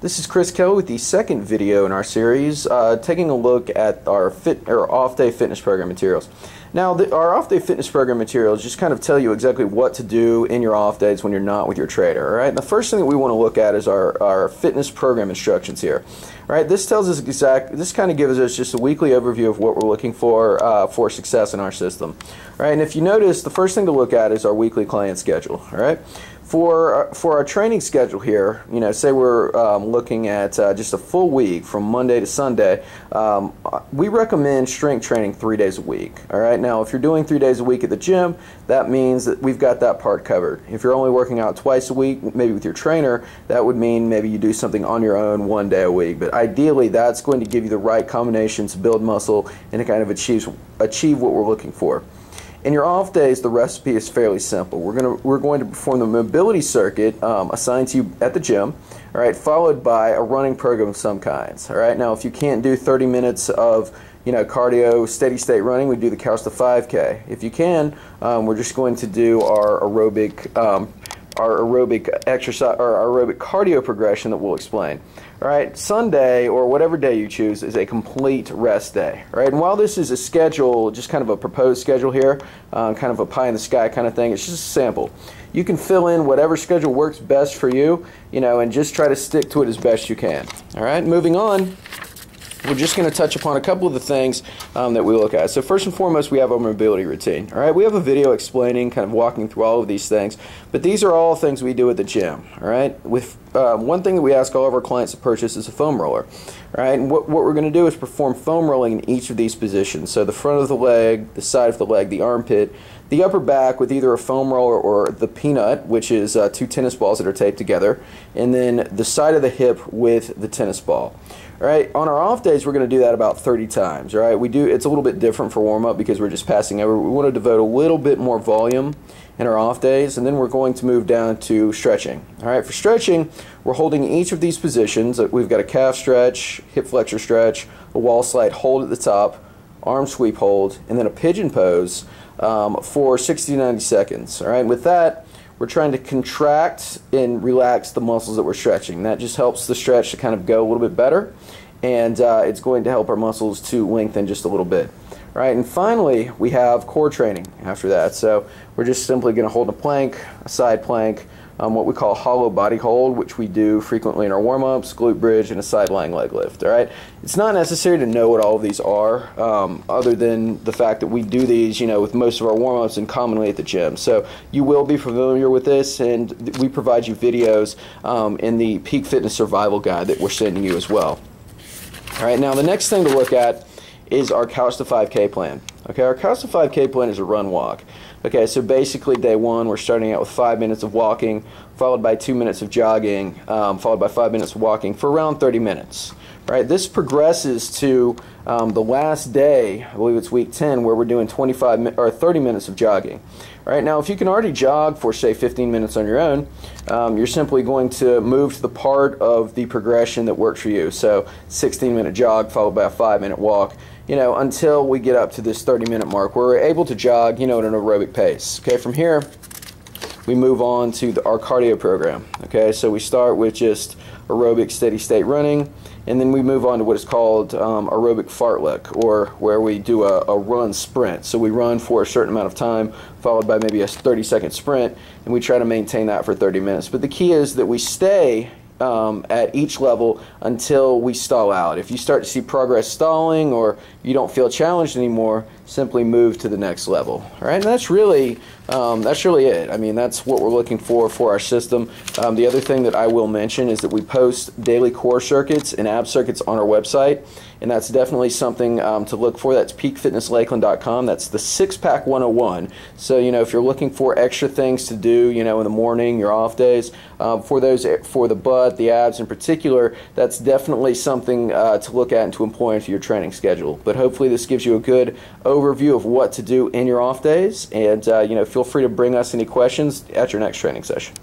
This is Chris Kelly with the second video in our series, taking a look at our off-day fitness program materials. Now, our off-day fitness program materials just kind of tell you exactly what to do in your off days when you're not with your trader. All right, and the first thing that we want to look at is our fitness program instructions here. All right, this tells us this kind of gives us just a weekly overview of what we're looking for success in our system. All right, and if you notice, the first thing to look at is our weekly client schedule. All right. For our training schedule here, you know, say we're looking at just a full week from Monday to Sunday, we recommend strength training 3 days a week. All right. Now, if you're doing 3 days a week at the gym, that means that we've got that part covered. If you're only working out twice a week, maybe with your trainer, that would mean maybe you do something on your own 1 day a week. But ideally, that's going to give you the right combination to build muscle and to kind of achieve what we're looking for. In your off days, the recipe is fairly simple. We're going to perform the mobility circuit assigned to you at the gym, all right, followed by a running program of some kinds. All right. Now, if you can't do 30 minutes of cardio, steady state running, we do the Couch to 5K. If you can, we're just going to do our aerobic exercise or our aerobic cardio progression that we'll explain. All right, Sunday or whatever day you choose is a complete rest day. All right, and while this is a schedule, just kind of a proposed schedule here, kind of a pie in the sky kind of thing, it's just a sample. You can fill in whatever schedule works best for you, and just try to stick to it as best you can. All right, moving on. We're just going to touch upon a couple of the things that we look at. So first and foremost, we have our mobility routine. All right, we have a video explaining, kind of walking through all of these things, but these are all things we do at the gym. All right, with one thing that we ask all of our clients to purchase is a foam roller. All right, and what we're going to do is perform foam rolling in each of these positions. So the front of the leg, the side of the leg, the armpit, the upper back with either a foam roller or the peanut, which is 2 tennis balls that are taped together, and then the side of the hip with the tennis ball. All right, on our off days, we're going to do that about 30 times. All right, it's a little bit different for warm up because we're just passing over. We want to devote a little bit more volume in our off days, and then we're going to move down to stretching. All right, for stretching, we're holding each of these positions. We've got a calf stretch, hip flexor stretch, a wall slide hold at the top, arm sweep hold, and then a pigeon pose for 60 to 90 seconds. All right, with that, we're trying to contract and relax the muscles that we're stretching. That just helps the stretch to kind of go a little bit better, and it's going to help our muscles to lengthen just a little bit. All right, and finally, we have core training after that. So we're just simply going to hold a plank, a side plank, what we call hollow body hold, which we do frequently in our warm-ups, glute bridge, and a side lying leg lift. All right, it's not necessary to know what all of these are, other than the fact that we do these, with most of our warm-ups and commonly at the gym. So you will be familiar with this, and we provide you videos in the Peak Fitness Survival Guide that we're sending you as well. All right, now the next thing to look at is our Couch to 5K plan. Okay, our Couch to 5K plan is a run walk. Okay, so basically day one, we're starting out with 5 minutes of walking, followed by 2 minutes of jogging, followed by 5 minutes of walking for around 30 minutes. Right, this progresses to the last day, I believe it's week 10, where we're doing 30 minutes of jogging. All right, now if you can already jog for say 15 minutes on your own, you're simply going to move to the part of the progression that works for you. So 16-minute jog followed by a 5-minute walk, until we get up to this 30-minute mark where we're able to jog, at an aerobic pace. Okay, from here we move on to our cardio program. Okay, so we start with just aerobic steady state running, and then we move on to what is called aerobic fartlek, or where we do a run sprint. So we run for a certain amount of time, followed by maybe a 30-second sprint, and we try to maintain that for 30 minutes. But the key is that we stay at each level until we stall out. If you start to see progress stalling or you don't feel challenged anymore, simply move to the next level. All right, and that's really it. I mean, that's what we're looking for our system. The other thing that I will mention is that we post daily core circuits and ab circuits on our website, and that's definitely something to look for. That's peakfitnesslakeland.com. That's the six-pack 101. So, if you're looking for extra things to do, in the morning, your off days, for the butt, the abs in particular, that's definitely something to look at and to employ into your training schedule. But hopefully this gives you a good overview of what to do in your off days, and feel free to bring us any questions at your next training session.